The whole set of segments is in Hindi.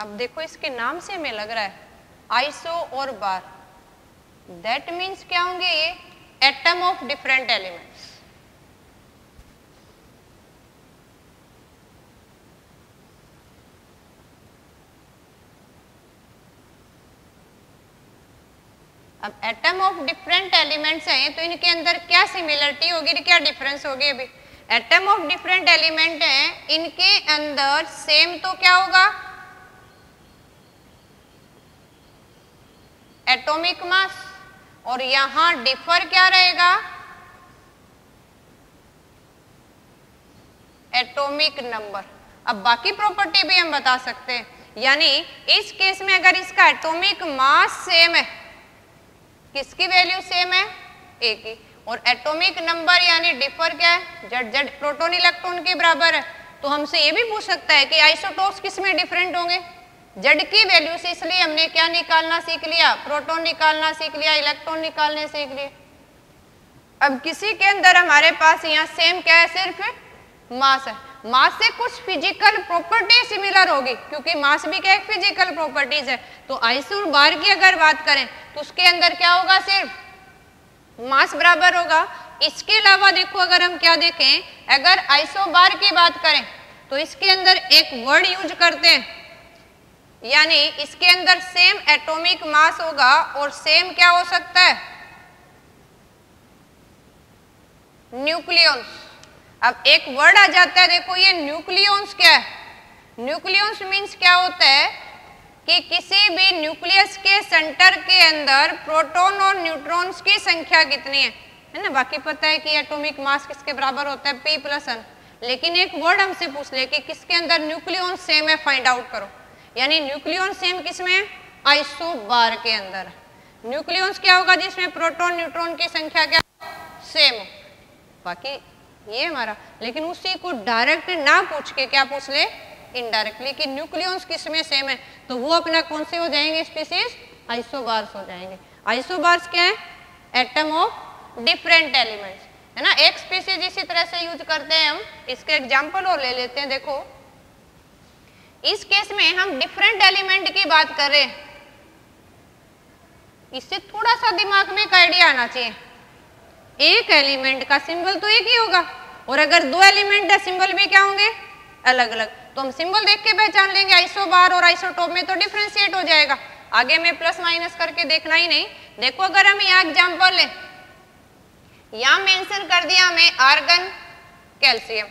अब देखो इसके नाम से हमें लग रहा है आइसो और बार, दैट मीन्स क्या होंगे ये एटम ऑफ डिफरेंट एलिमेंट्स। अब एटम ऑफ डिफरेंट एलिमेंट्स हैं तो इनके अंदर क्या सिमिलरिटी होगी, क्या डिफरेंस होगी। अभी एटम ऑफ डिफरेंट एलिमेंट हैं, इनके अंदर सेम तो क्या होगा एटॉमिक मास, और यहां डिफर क्या रहेगा एटॉमिक नंबर। अब बाकी प्रॉपर्टी भी हम बता सकते हैं, यानी इस केस में अगर इसका एटॉमिक मास सेम है, किसकी वैल्यू सेम है ए की, और एटॉमिक नंबर यानी डिफर क्या है जेड जेड प्रोटॉन इलेक्ट्रॉन के बराबर है, तो हमसे ये भी पूछ सकता है कि आइसोटोप्स किस में डिफरेंट होंगे जेड की वैल्यू से। इसलिए हमने क्या निकालना सीख लिया, प्रोटॉन निकालना सीख लिया, इलेक्ट्रॉन निकालने सीख लिए। अब किसी के अंदर हमारे पास यहाँ सेम क्या है, सिर्फ मास है, मास से कुछ फिजिकल प्रॉपर्टी सिमिलर होगी, क्योंकि मास भी क्या एक फिजिकल प्रॉपर्टीज है। तो आइसो और बार की अगर बात करें तो उसके अंदर क्या होगा, सिर्फ मास बराबर होगा। इसके अलावा देखो अगर हम क्या देखें, अगर आइसो बार की बात करें तो इसके अंदर एक वर्ड यूज करते हैं, यानी इसके अंदर सेम एटॉमिक मास होगा और सेम क्या हो सकता है न्यूक्लियॉन्स। अब एक वर्ड आ जाता है, देखो ये न्यूक्लियॉन्स क्या है, न्यूक्लियॉन्स मीन्स क्या होता है कि किसी भी न्यूक्लियस के सेंटर के अंदर प्रोटॉन और न्यूट्रॉन्स की संख्या कितनी है ना। बाकी पता है कि एटॉमिक मास किसके बराबर होता है P+N, लेकिन एक वर्ड हमसे पूछ ले कि किसके अंदर न्यूक्लियॉन सेम है, फाइंड आउट करो। यानी न्यूक्लियॉन सेम किसमें है, आइसो बार के अंदर। न्यूक्लियॉन्स क्या होगा जिसमें प्रोटॉन न्यूट्रॉन की संख्या क्या सेम हो, बाकी ये हमारा। लेकिन उसी को डायरेक्ट ना पूछ के क्या पूछ ले इनडायरेक्टली कि न्यूक्लियॉन्स किसमें सेम है, तो वो अपना कौन से हो जाएंगे स्पीसीज आइसोबार्स हो जाएंगे। आइसोबार्स क्या है एटम ऑफ डिफरेंट एलिमेंट्स, है ना। एक स्पीसीज इसी तरह से यूज करते हैं हम, इसके एग्जांपल और ले लेते हैं। देखो इस केस में हम डिफरेंट एलिमेंट की बात कर रहे हैं, इससे थोड़ा सा दिमाग में एक आइडिया आना चाहिए। एक एलिमेंट का सिंबल तो एक ही होगा, और अगर दो एलिमेंट है सिंबल भी क्या होंगे अलग अलग, तो हम सिंबल देख के पहचान लेंगे आइसोबार और आइसोटोप में तो डिफरेंशिएट हो जाएगा। आगे में प्लस माइनस करके देखना ही नहीं। देखो अगर हम यहाँ एग्जांपल लें, यहाँ मेंशन कर दिया हमें आर्गन कैल्शियम,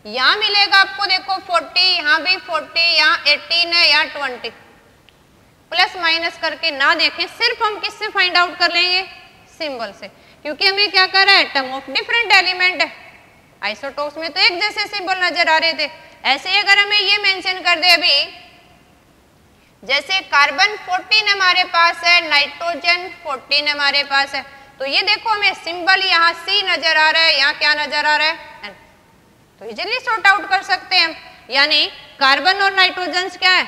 यहाँ मिलेगा आपको देखो 40, यहाँ भी 40, यहाँ 18 है, यहाँ 20। प्लस माइनस करके ना देखें, सिर्फ हम किससे फाइंड आउट कर लेंगे सिंबल से, क्योंकि हमें क्या कर रहा है एटम ऑफ डिफरेंट एलिमेंट है। आइसोटोप्स में तो एक जैसे सिंबल नजर आ रहे थे, ऐसे ही अगर हमें ये मेंशन कर दे अभी, जैसे कार्बन 14 हमारे पास है, नाइट्रोजन 14 हमारे पास है, तो ये देखो हमें सिंबल यहाँ C नजर आ रहा है, यहाँ क्या नजर आ रहा है N, तो इजीली सॉर्ट आउट कर सकते हैं हम। यानी कार्बन और नाइट्रोजन क्या है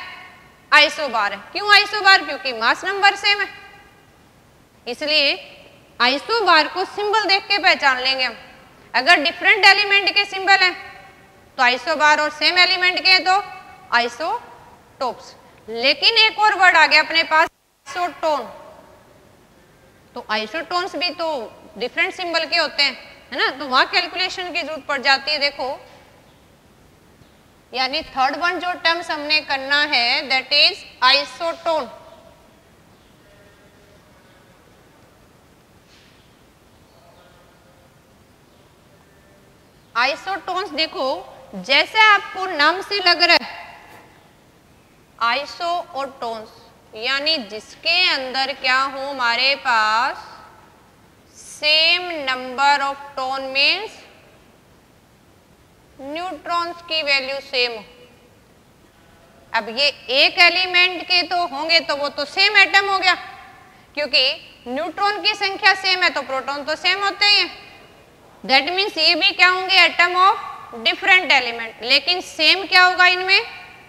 आइसोबार है। क्यों आइसोबार, क्योंकि मास नंबर सेम है, इसलिए आइसोबार को सिंबल देख के पहचान लेंगे हम। अगर डिफरेंट एलिमेंट के सिंबल हैं तो आइसोबार, और सेम एलिमेंट के हैं तो आइसोटोप्स। लेकिन एक और वर्ड आ गया अपने पास आइसोटोन, तो आइसोटोन्स भी तो डिफरेंट सिंबल के होते हैं, है ना, तो वहां कैलकुलेशन की जरूरत पड़ जाती है। देखो यानी थर्ड वन जो टर्म्स हमने करना है दैट इज आइसोटोन। आइसोटोन्स देखो जैसे आपको नाम से लग रहा है आइसो और टोन्स, यानी जिसके अंदर क्या हो हमारे पास same number of tone means neutrons की वैल्यू सेम हो। अब ये एक एलिमेंट के तो होंगे तो वो तो सेम एटम हो गया, क्योंकि न्यूट्रॉन की संख्या सेम है तो प्रोटॉन तो सेम होते ही हैं। दैट मीन्स ये भी क्या होंगे एटम ऑफ डिफरेंट एलिमेंट, लेकिन सेम क्या होगा इनमें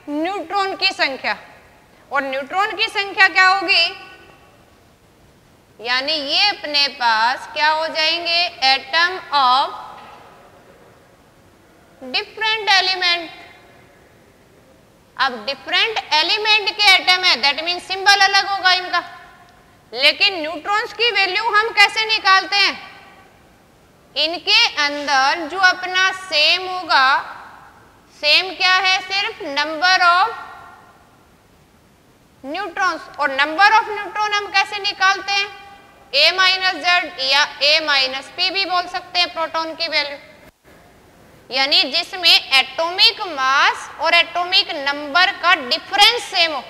न्यूट्रॉन की संख्या, और न्यूट्रॉन की संख्या क्या होगी, यानी ये अपने पास क्या हो जाएंगे एटम ऑफ डिफरेंट एलिमेंट। अब डिफरेंट एलिमेंट के एटम है, दैट मीन सिंबल अलग होगा इनका, लेकिन न्यूट्रॉन्स की वैल्यू हम कैसे निकालते हैं? इनके अंदर जो अपना सेम होगा, सेम क्या है? सिर्फ नंबर ऑफ न्यूट्रॉन्स, और नंबर ऑफ न्यूट्रॉन हम कैसे निकालते हैं? a माइनस जेड या a माइनस पी भी बोल सकते हैं प्रोटॉन की वैल्यू, यानी जिसमें एटॉमिक मास और एटॉमिक नंबर का डिफरेंस सेम हो,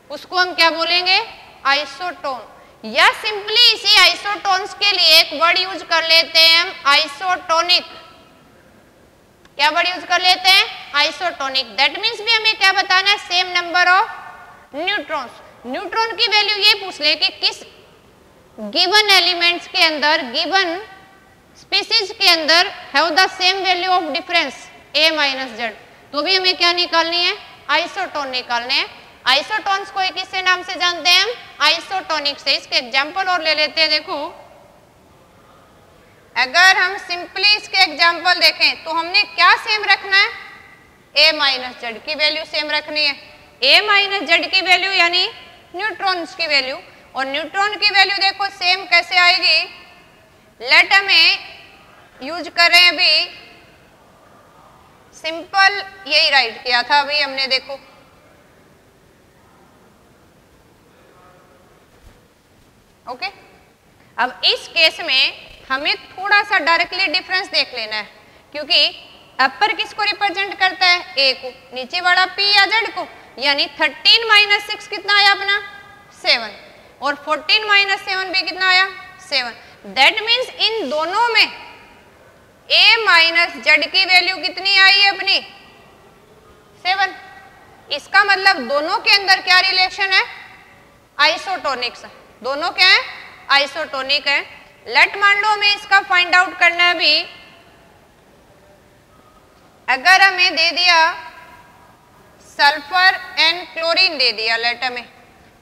उसको हम क्या बोलेंगे? आइसोटोन। या सिंपली इसी आइसोटोन्स के लिए एक वर्ड यूज कर लेते हैं हम, आइसोटोनिक। क्या वर्ड यूज कर लेते हैं? आइसोटोनिक। दैट मीन्स भी हमें क्या बताना है? Same number of neutrons. Neutron की वैल्यू ये पूछ ले कि किस गिवन एलिमेंट्स के अंदर, गिवन स्पीसीज के अंदर have the same value of difference a minus Z, तो भी हमें क्या निकालनी है? आइसोटोन निकालने हैं। आइसोटोन्स को किससे नाम से जानते हैं हम? आइसोटोनिक से। इसके एग्जाम्पल और ले लेते हैं। देखो, अगर हम सिंपली इसके एग्जाम्पल देखें तो हमने क्या सेम रखना है? a माइनस जेड की वैल्यू सेम रखनी है। a माइनस जेड की वैल्यू यानी न्यूट्रॉन्स की वैल्यू, और न्यूट्रॉन की वैल्यू देखो सेम कैसे आएगी? लेट हमें यूज करें अभी सिंपल, यही राइट किया था अभी हमने। देखो ओके, अब इस केस में हमें थोड़ा सा डायरेक्टली डिफरेंस देख लेना है, क्योंकि अपर किसको रिप्रेजेंट करता है? a को, नीचे वाला p या z को, यानी 13 माइनस 6 कितना आया अपना? 7, और 14 माइनस 7 भी कितना आया? 7। दैट मीन्स इन दोनों में a माइनस जेड की वैल्यू कितनी आई है अपनी? 7। इसका मतलब दोनों के अंदर क्या रिलेशन है? आइसोटोनिक्स। दोनों क्या है? आइसोटोनिक है। लेट मान लो हमें इसका फाइंड आउट करना है अभी। अगर हमें दे दिया सल्फर एंड क्लोरीन दे दिया, लेट हमें,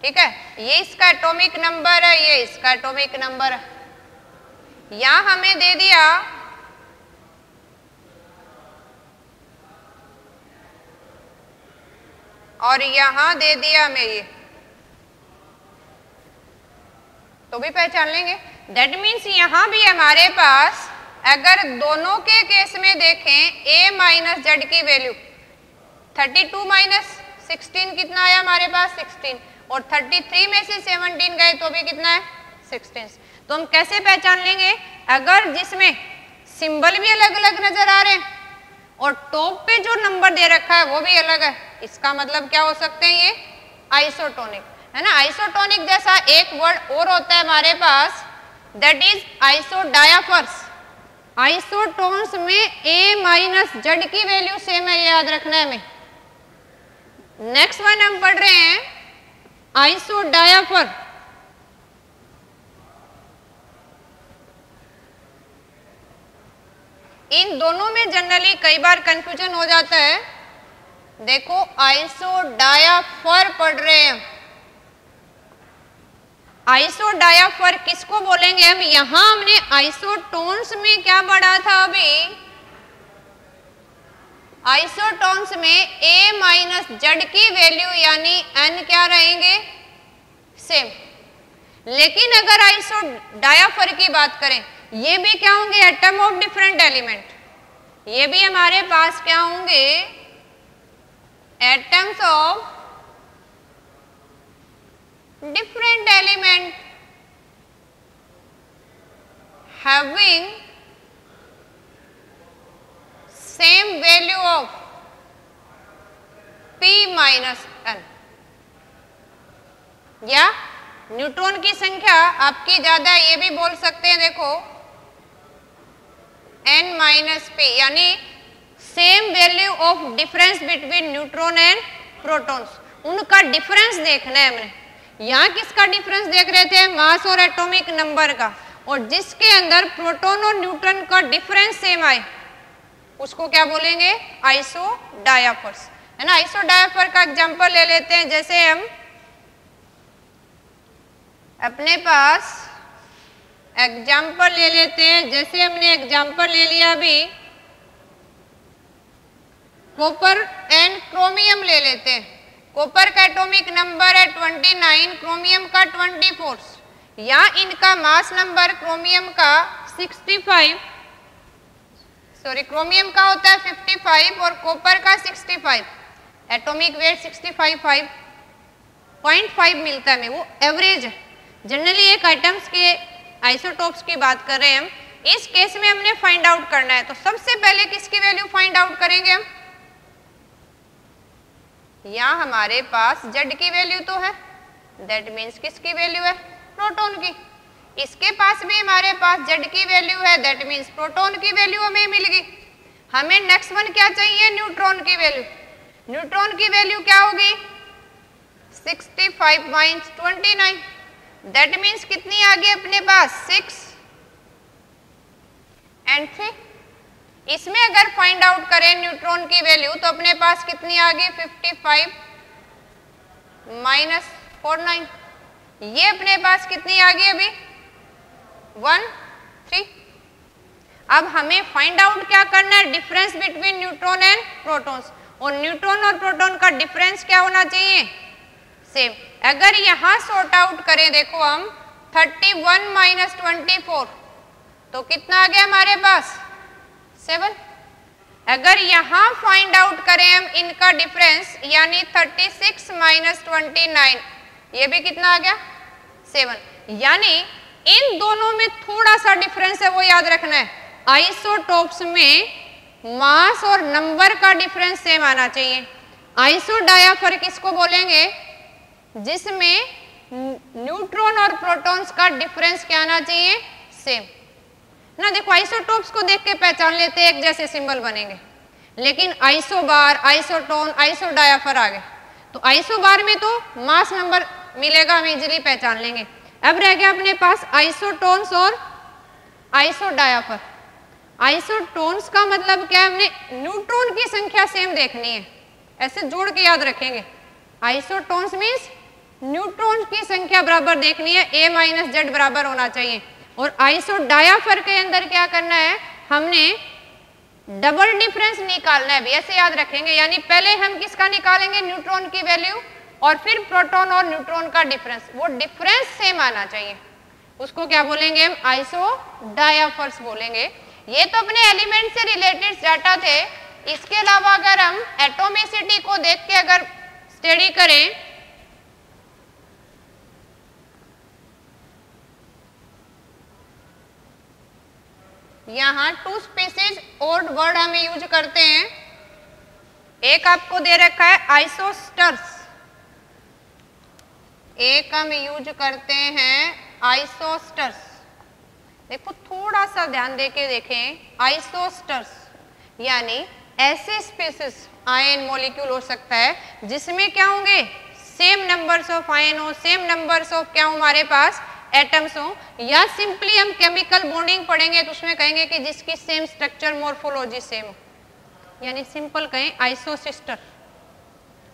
ठीक है, ये इसका एटॉमिक नंबर है, ये इसका एटॉमिक नंबर है। या हमें दे दिया और यहां दे दिया हमें ये, तो भी पहचान लेंगे। दैट मीन्स यहां भी हमारे पास, अगर दोनों के केस में देखें, a माइनस जेड की वैल्यू 32 माइनस 16 कितना आया हमारे पास? 16, और 33 में से 17 गए तो भी कितना है? 16। तो हम कैसे पहचान लेंगे? अगर जिसमें सिंबल भी अलग अलग नजर आ रहे हैं और टॉप पे जो नंबर दे रखा है वो भी अलग है, इसका मतलब क्या हो सकते हैं? ये आइसोटोनिक है ना। आइसोटोनिक जैसा एक वर्ड और होता है हमारे पास, दैट इज आइसोडायाफर्स। आइसोटोन्स में a माइनस जेड की वैल्यू सेम है, ये याद रखना है हमें। नेक्स्ट वन हम पढ़ रहे हैं आइसोडायाफर। इन दोनों में जनरली कई बार कंफ्यूजन हो जाता है। देखो, आइसोडायाफर पढ़ रहे हैं। आइसोडायाफर किसको बोलेंगे हम? यहां हमने आइसोटोन्स में क्या पढ़ा था अभी? आइसोटोन्स में a माइनस जेड की वैल्यू यानी n क्या रहेंगे? सेम। लेकिन अगर आइसोडायाफर की बात करें, ये भी क्या होंगे? Atom of different element. ये भी हमारे पास क्या होंगे? Atoms of different element having same value of p minus n। या न्यूट्रॉन की संख्या आपकी ज्यादा है, ये भी बोल सकते हैं। देखो, n माइनस p, यानी same value of difference between neutron and protons. उनका डिफरेंस देखना है हमने। यहाँ किसका डिफरेंस देख रहे थे? मास और एटॉमिक नंबर का। और जिसके अंदर प्रोटॉन और न्यूट्रॉन का डिफरेंस सेम आए उसको क्या बोलेंगे? आइसोडायाफर्स, है ना। आइसोडायाफर का एग्जांपल ले लेते हैं। जैसे हम अपने पास एग्जाम्पल ले लेते हैं, जैसे हमने एग्जाम्पल ले लिया अभी कॉपर एंड क्रोमियम ले लेते हैं। कॉपर का एटॉमिक नंबर है 29, क्रोमियम का 24, या इनका मास नंबर क्रोमियम का 65, सॉरी क्रोमियम का होता है 55 और कॉपर का 65, एटॉमिक वेट 65.5 मिलता है हमें, वो एवरेज है। जनरली एक आइटम्स के आइसोटोप्स की बात कर रहे हैं हम, इस केस में हमने फाइंड आउट करना है, तो सबसे पहले किसकी वैल्यू फाइंड आउट करेंगे हम? यहाँ हमारे पास Z की वैल्यू तो है, दैट मीन्स किसकी वैल्यू है? प्रोटॉन की। इसके पास भी हमारे पास Z की वैल्यू है, दैट मीन्स प्रोटॉन की वैल्यू हमें मिल गई। हमें नेक्स्ट वन क्या चाहिए? न्यूट्रॉन की वैल्यू। न्यूट्रॉन की वैल्यू क्या होगी? 65 माइनस 29, दैट मीन्स कितनी आ गई अपने पास? 6 एंड 3। इसमें अगर फाइंड आउट करें न्यूट्रॉन की वैल्यू तो अपने पास कितनी आ गई? 55 माइनस 49, ये अपने पास कितनी आ गई अभी? 1 3। अब हमें फाइंड आउट क्या करना है? Difference between neutron and protons, और न्यूट्रॉन और प्रोटॉन का डिफरेंस क्या होना चाहिए? सेम। अगर यहां सॉर्ट आउट करें, देखो हम 31 माइनस 24 तो कितना आ गया हमारे पास? 7। अगर यहां फाइंड आउट करें हम इनका डिफरेंस, यानी 36 माइनस 29, ये भी कितना आ गया? 7। यानी इन दोनों में थोड़ा सा डिफरेंस है, वो याद रखना है। आइसोटोप्स में मास और नंबर का डिफरेंस सेम आना चाहिए। आइसोडायाफर किसको बोलेंगे? जिसमें न्यूट्रॉन और प्रोटॉन्स का डिफरेंस क्या आना चाहिए? सेम ना। देखो आइसोटोप्स को देख के पहचान लेते हैं, एक जैसे सिंबल बनेंगे, लेकिन आइसोबार, आइसोटोन, आइसोडायाफर आ गए, तो आइसोबार में तो मास नंबर मिलेगा, हम इजीली पहचान लेंगे। अब रह गया अपने पास आइसोटोन्स और आइसोडायाफर। आइसोटोन्स का मतलब क्या है? हमने न्यूट्रॉन की संख्या सेम देखनी है, ऐसे जोड़ के याद रखेंगे। आइसोटोन्स मीन्स न्यूट्रॉन की संख्या बराबर देखनी है, A माइनस Z बराबर होना चाहिए। और आइसोडायाफर के अंदर क्या करना है? हमने डबल डिफरेंस निकालना है, भी ऐसे याद रखेंगे। यानी पहले हम किसका निकालेंगे? न्यूट्रॉन की वैल्यू, और फिर प्रोटॉन और न्यूट्रॉन का डिफरेंस, वो डिफरेंस सेम आना चाहिए, उसको क्या बोलेंगे हम? आइसोडायाफर्स बोलेंगे। ये तो अपने एलिमेंट से रिलेटेड डाटा थे। इसके अलावा अगर हम एटॉमिसिटी को देख के अगर स्टडी करें, यहाँ 2 स्पीसीज ओड वर्ड हम यूज करते हैं। एक आपको दे रखा है आइसोस्टर्स, एक हम यूज करते हैं आइसोस्टर्स। देखो थोड़ा सा ध्यान देके देखें, आइसोस्टर्स यानी ऐसे स्पीसीज आयन मॉलिक्यूल हो सकता है जिसमें क्या होंगे? सेम नंबर्स ऑफ आयन हो, सेम नंबर्स ऑफ क्या हो हमारे पास? एटम्स हो, या सिंपली हम केमिकल बॉन्डिंग पढ़ेंगे तो उसमें कहेंगे कि जिसकी सेम स्ट्रक्चर मॉर्फोलॉजी सेम हो, यानी सिंपल कहें आइसोसिस्टर,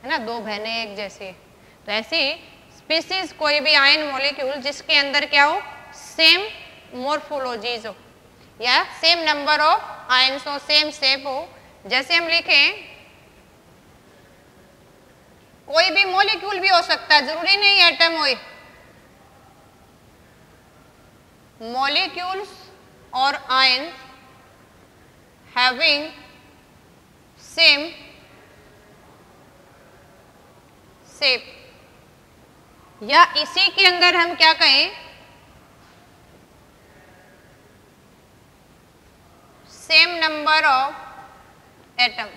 है ना, 2 बहनें एक जैसी। तो ऐसी स्पीसीज कोई भी आयन मॉलिक्यूल जिसके अंदर क्या हो? सेम मॉर्फोलॉजीज हो, या सेम नंबर ऑफ आयन्स हो, सेम शेप हो। जैसे हम लिखें, कोई भी मॉलिक्यूल भी हो सकता है, जरूरी नहीं एटम हो। molecules or ions having same shape, या इसी के अंदर हम क्या कहें? सेम नंबर ऑफ एटम,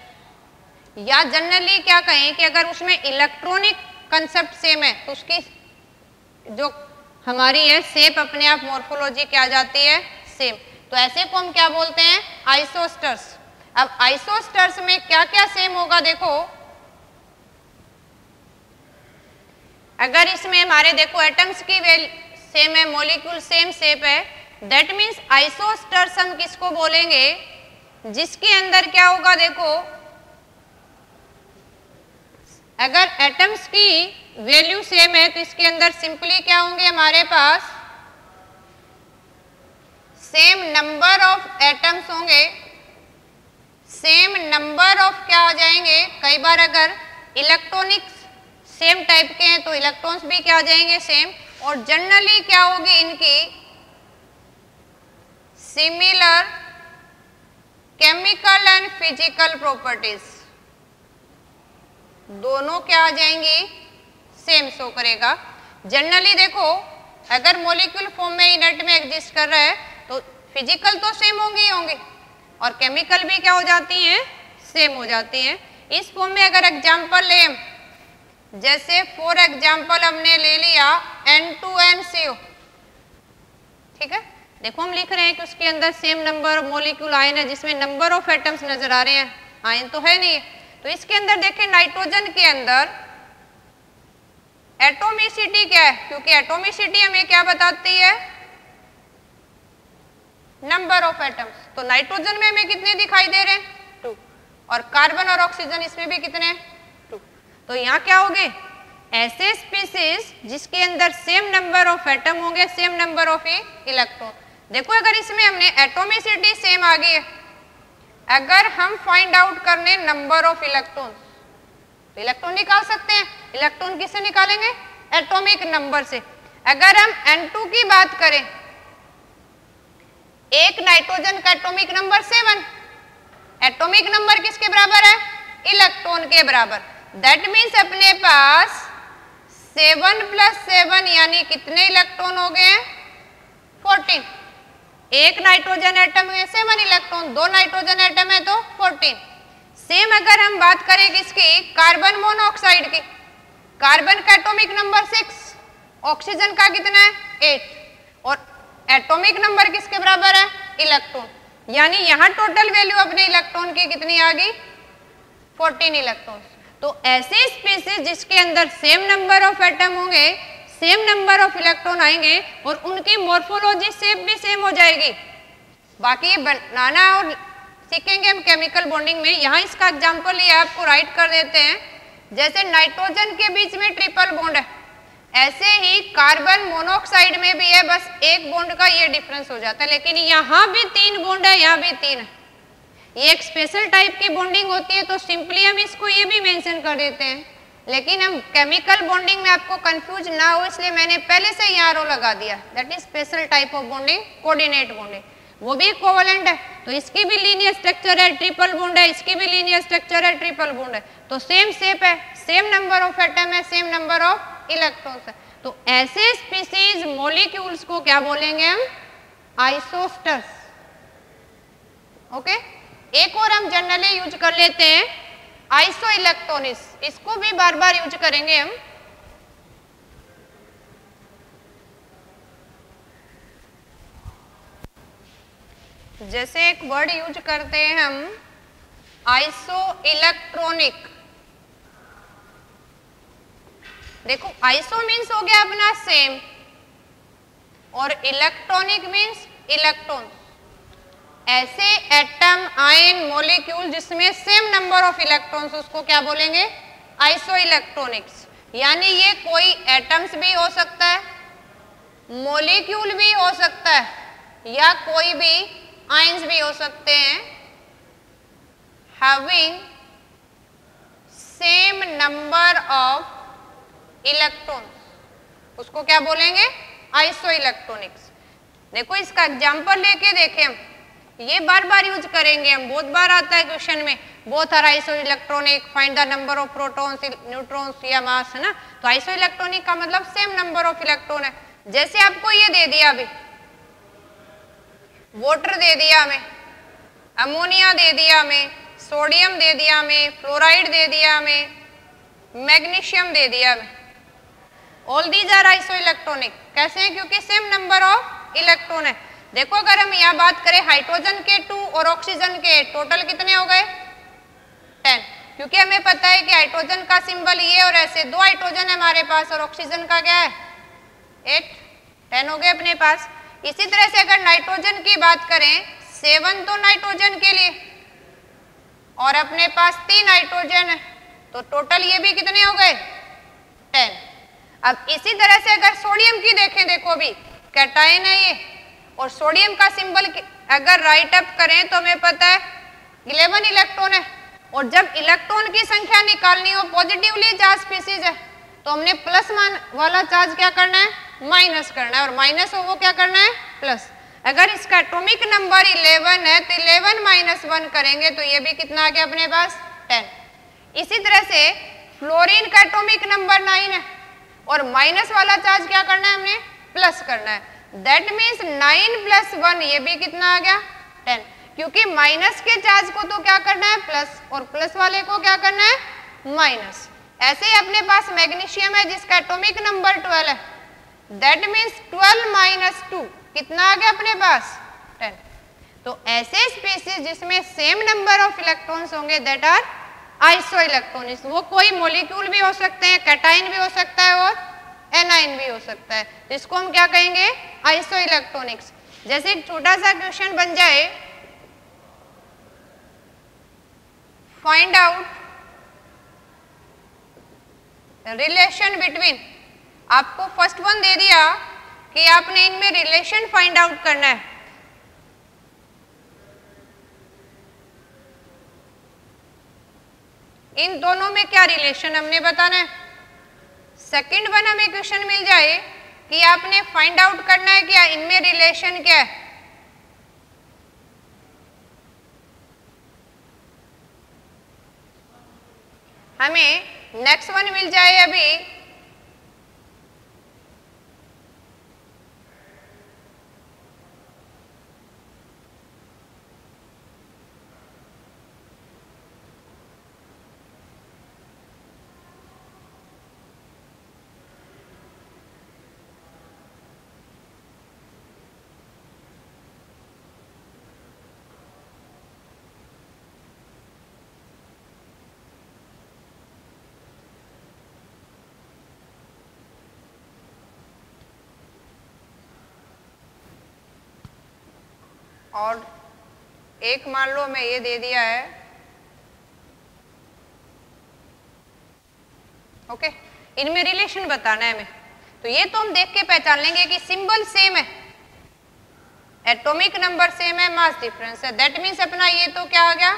या जनरली क्या कहें कि अगर उसमें इलेक्ट्रॉनिक कंसेप्ट सेम है तो उसकी जो हमारी है शेप अपने आप मॉर्फोलॉजी क्या आ जाती है? सेम। तो ऐसे को हम क्या बोलते हैं? आइसोस्टर्स। अब आइसोस्टर्स में क्या क्या सेम होगा? देखो अगर इसमें हमारे देखो एटम्स की सेम है, मॉलिक्यूल सेम शेप है, दैट मीन्स आइसोस्टर्स हम किसको बोलेंगे? जिसके अंदर क्या होगा? देखो अगर एटम्स की वैल्यू सेम है तो इसके अंदर सिंपली क्या होंगे हमारे पास? सेम नंबर ऑफ एटम्स होंगे, सेम सेम नंबर ऑफ क्या आ जाएंगे, कई बार अगर इलेक्ट्रॉनिक्स सेम टाइप के हैं तो इलेक्ट्रॉन्स भी क्या आ जाएंगे, सेम। और जनरली क्या होगी इनकी similar chemical and physical properties, दोनों क्या आ जाएंगी, सेम शो करेगा। जनरली देखो अगर मॉलिक्यूल फॉर्म में इनर्ट में एग्जिस्ट कर रहा है तो फिजिकल तो सेम होंगे ही होंगे और केमिकल भी क्या हो जाती हैं, सेम हो जाती हैं। इस फॉर्म में अगर एग्जांपल लें, जैसे फॉर एग्जांपल हमने ले लिया N2NCO, ठीक है। देखो हम लिख रहे हैं कि उसके अंदर same number of molecule ion है जिसमें नंबर ऑफ एटम्स नजर आ रहे हैं, आयन तो है नहीं। तो इसके अंदर देखें नाइट्रोजन के अंदर एटोमिसिटी क्या है, क्योंकि एटोमिसिटी हमें क्या बताती है, नंबर ऑफ एटम्स। तो नाइट्रोजन में हमें कितने दिखाई दे रहे हैं, 2, और कार्बन और ऑक्सीजन इसमें भी कितने, 2। तो यहाँ क्या होंगे, ऐसे स्पीसीज जिसके अंदर सेम नंबर ऑफ एटम होंगे, सेम नंबर ऑफ इलेक्ट्रॉन। देखो अगर इसमें हमने एटोमिसिटी सेम आ गई है, अगर हम फाइंड आउट करने नंबर ऑफ इलेक्ट्रॉन तो इलेक्ट्रॉन निकाल सकते हैं। इलेक्ट्रॉन किससे निकालेंगे, एटॉमिक नंबर से। अगर हम N2 की बात करें, एक नाइट्रोजन का एटॉमिक नंबर 7, एटॉमिक नंबर किसके बराबर है, इलेक्ट्रॉन के बराबर। दैट मीन्स अपने पास 7 + 7 यानी कितने इलेक्ट्रॉन हो गए, 14। एक नाइट्रोजन एटम है 7 इलेक्ट्रॉन, 2 नाइट्रोजन एटम है तो 14। सेम अगर हम बात करें किसकी, कार्बन मोनोऑक्साइड की, कार्बन का एटॉमिक नंबर 6, ऑक्सीजन का कितना है 8, और एटॉमिक नंबर किसके बराबर है, इलेक्ट्रॉन। यानी यहाँ टोटल वैल्यू अपने इलेक्ट्रॉन की कितनी आ गई, 14 इलेक्ट्रॉन। तो ऐसे स्पीसीज जिसके अंदर सेम नंबर ऑफ एटम होंगे, सेम नंबर ऑफ इलेक्ट्रॉन आएंगे और उनकी मॉर्फोलॉजी शेप भी सेम हो जाएगी। बाकी ये बनाना और सीखेंगे हम केमिकल बॉन्डिंग में। यहाँ इसका एग्जांपल ये आपको राइट कर देते हैं, जैसे नाइट्रोजन के बीच में ट्रिपल बॉन्ड है, ऐसे ही कार्बन मोनोऑक्साइड में भी है, बस एक बॉन्ड का ये डिफरेंस हो जाता है। लेकिन यहाँ भी 3 बॉन्ड है, यहाँ भी 3 है। ये एक स्पेशल टाइप की बॉन्डिंग होती है, तो सिंपली हम इसको ये भी मेंशन कर देते हैं। लेकिन हम केमिकल बॉन्डिंग में आपको कंफ्यूज ना हो इसलिए मैंने पहले से यहाँ रो लगा दिया, that is special type of bonding, coordinate bonding. वो भी कोवलेंट है, तो इसकी भी लीनियर स्ट्रक्चर है, ट्रिपल बॉन्ड है, इसकी भी लीनियर स्ट्रक्चर है, ट्रिपल बॉन्ड है। तो सेम शेप है, सेम नंबर ऑफ एटम है, सेम नंबर ऑफ इलेक्ट्रॉन्स है। तो ऐसे स्पीसीज मॉलिक्यूल्स को क्या बोलेंगे हम, आइसोस्टर्स। ओके, एक और हम जनरली यूज कर लेते हैं आइसो इलेक्ट्रॉनिक्स, इसको भी बार बार यूज करेंगे हम। जैसे एक वर्ड यूज करते हैं हम आइसो इलेक्ट्रॉनिक। देखो आइसो मीन्स हो गया अपना सेम और इलेक्ट्रॉनिक मीन्स इलेक्ट्रॉन। ऐसे एटम, आयन, मॉलिक्यूल जिसमें सेम नंबर ऑफ इलेक्ट्रॉन्स, उसको क्या बोलेंगे, आइसो इलेक्ट्रॉनिक्स। यानी ये कोई एटम्स भी हो सकता है, मॉलिक्यूल भी हो सकता है, या कोई भी आयंस भी हो सकते हैं, having same number of electrons, उसको क्या बोलेंगे, आइसो इलेक्ट्रॉनिक्स। देखो इसका एग्जांपल लेके देखें हम, ये बार बार यूज करेंगे हम, बहुत बार आता है क्वेश्चन में, both are isoelectronic, find the number of protons, neutrons या मास, है ना। तो आइसो इलेक्ट्रॉनिक का मतलब सेम नंबर ऑफ इलेक्ट्रॉन है। जैसे आपको ये दे दिया, अभी वाटर दे दिया हमें, अमोनिया दे दिया हमें, सोडियम दे दिया हमें, फ्लोराइड दे दिया हमें, मैग्नीशियम दे दिया हमें, all these are isoelectronic. कैसे हैं, क्योंकि सेम नंबर ऑफ इलेक्ट्रॉन है। देखो अगर हम यहाँ बात करें हाइड्रोजन के 2 और ऑक्सीजन के, टोटल कितने हो गए, 10, क्योंकि हमें पता है कि हाइड्रोजन का सिंबल ये और ऐसे 2 हाइड्रोजन है हमारे पास और ऑक्सीजन का क्या है 8, 10 हो गए अपने पास। इसी तरह से अगर नाइट्रोजन की बात करें, 7 तो नाइट्रोजन के लिए और अपने पास 3 नाइट्रोजन है, तो टोटल ये भी कितने हो गए 10। अब इसी तरह से अगर सोडियम की देखें, देखो अभी कैटायन है ये, और सोडियम का सिंबल अगर राइट अप करें तो हमें पता है 11 इलेक्ट्रॉन है, और जब इलेक्ट्रॉन की संख्या निकालनी हो, पॉजिटिवली चार्ज स्पीशीज है, तो हमने प्लस वाला चार्ज क्या करना है, माइनस करना है, और माइनस हो वो क्या करना है, प्लस। अगर इसका एटॉमिक नंबर 11 है तो 11 माइनस 1 करेंगे तो ये भी कितना आ गया अपने पास, 10। इसी तरह से फ्लोरीन का एटॉमिक नंबर 9 है और माइनस वाला चार्ज क्या करना है, हमने प्लस करना है। दैट मीन्स 9 + 1 ये भी कितना आ गया, 10, क्योंकि माइनस के चार्ज को तो क्या करना है, प्लस, और प्लस वाले को क्या करना है, माइनस। ऐसे ही अपने पास मैग्नीशियम है जिसका एटॉमिक नंबर 12 है, दैट मीन्स 12 - 2 कितना आ गया अपने पास, 10। तो ऐसे स्पीशीज जिसमें सेम नंबर ऑफ इलेक्ट्रॉन्स होंगे दैट आर आइसो इलेक्ट्रॉनिक्स। वो कोई मॉलिक्यूल भी हो सकते हैं, कैटाइन भी हो सकता है और एनाइन भी हो सकता है, जिसको हम क्या कहेंगे, आइसो इलेक्ट्रॉनिक्स। जैसे एक छोटा सा क्वेश्चन बन जाए, फाइंड आउट रिलेशन बिटवीन, आपको फर्स्ट वन दे दिया कि आपने इनमें रिलेशन फाइंड आउट करना है। इन दोनों में क्या रिलेशन हमने बताना है। सेकंड वन हमें क्वेश्चन मिल जाए कि आपने फाइंड आउट करना है क्या इनमें रिलेशन क्या है। हमें नेक्स्ट वन मिल जाए अभी और एक मान लो मैं ये दे दिया है, ओके, इनमें रिलेशन बताना है हमें। तो ये तो हम देख के पहचान लेंगे कि सिंबल सेम है, एटॉमिक नंबर सेम है, मास डिफरेंस है, दैट मीन्स अपना ये तो क्या आ गया,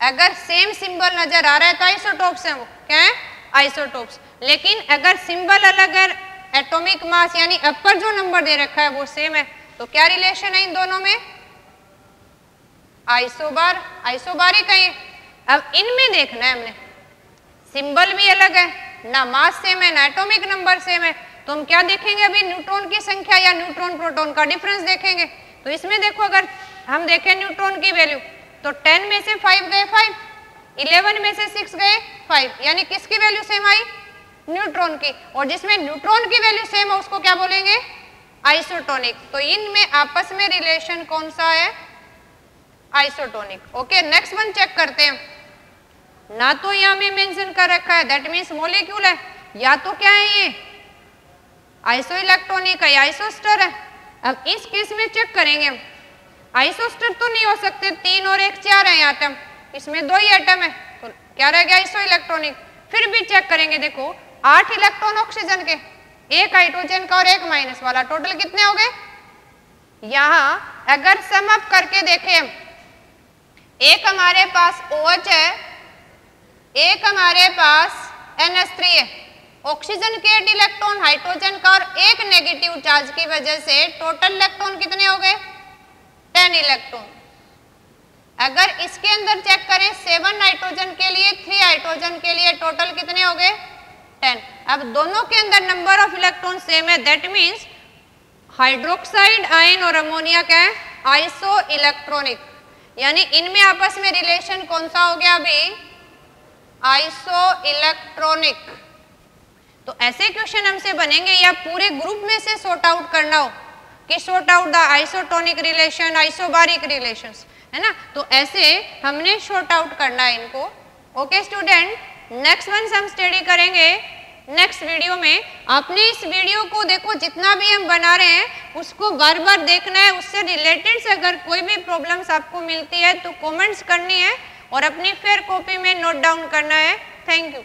अगर सेम सिंबल नजर आ रहा है तो आइसोटोप्स हैं, वो क्या है, आइसोटोप्स। लेकिन अगर सिंबल अलग है, एटॉमिक मास यानी अपर जो नंबर दे रखा है वो सेम है, तो क्या रिलेशन है इन दोनों में, आइसोबार, आइसोबारिक है ये। अब इनमें देखना है हमने, सिंबल भी अलग है, ना मास सेम है ना एटॉमिक नंबर सेम है, तो हम क्या देखेंगे अभी, न्यूट्रॉन की संख्या या न्यूट्रॉन प्रोटॉन का डिफरेंस देखेंगे। तो इसमें देखो अगर हम देखें न्यूट्रॉन की वैल्यू तो 10 में से 5 गए 5, 11 में से 6 गए 5, यानी किसकी वैल्यू सेम आई, न्यूट्रॉन की। और जिसमें न्यूट्रॉन की वैल्यू सेम है उसको क्या बोलेंगे, आइसोटोनिक। तो इनमें आपस में रिलेशन कौन सा है, isotonic. Okay, next one check करते हैं। ना तो यहाँ में मेंशन कर रखा है, दैट मीन्स मॉलिक्यूल है, या तो क्या है ये आइसो इलेक्ट्रॉनिक है या आइसोस्टर है। अब इस केस में चेक करेंगे हम, आइसोस्टर तो नहीं हो सकते, 3 और 1 4 है एटम, इसमें 2 ही एटम है, तो क्या रह गया, आइसो इलेक्ट्रॉनिक। फिर भी चेक करेंगे, देखो 8 इलेक्ट्रॉन ऑक्सीजन के, 1 हाइड्रोजन का और 1 माइनस वाला, टोटल कितने हो गए। यहाँ अगर सम अप करके देखें हम, एक हमारे पास OH है, एक हमारे पास NH3 है, ऑक्सीजन के 8 इलेक्ट्रॉन, हाइड्रोजन का और 1 नेगेटिव चार्ज की वजह से टोटल इलेक्ट्रॉन कितने हो गए, 10 इलेक्ट्रॉन। अगर इसके अंदर चेक करें 7 नाइट्रोजन के लिए, 3 हाइड्रोजन के लिए, टोटल कितने हो गए, 10। अब दोनों के अंदर नंबर ऑफ इलेक्ट्रॉन सेम है, दैट मीन्स हाइड्रोक्साइड आयन और अमोनिया क्या है, आइसो इलेक्ट्रॉनिक, यानी इनमें आपस में रिलेशन कौन सा हो गया अभी, आइसो इलेक्ट्रॉनिक। तो ऐसे क्वेश्चन हमसे बनेंगे, या पूरे ग्रुप में से सॉर्ट आउट करना हो कि sort out the isotonic relation, isobaric relations, है ना। तो ऐसे हमने सॉर्ट आउट करना है इनको। ओके स्टूडेंट, नेक्स्ट वन हम स्टडी करेंगे नेक्स्ट वीडियो में। आपने इस वीडियो को देखो, जितना भी हम बना रहे हैं उसको बार बार देखना है, उससे रिलेटेड से अगर कोई भी प्रॉब्लम्स आपको मिलती है तो कमेंट्स करनी है और अपनी फेयर कॉपी में नोट डाउन करना है। Thank you.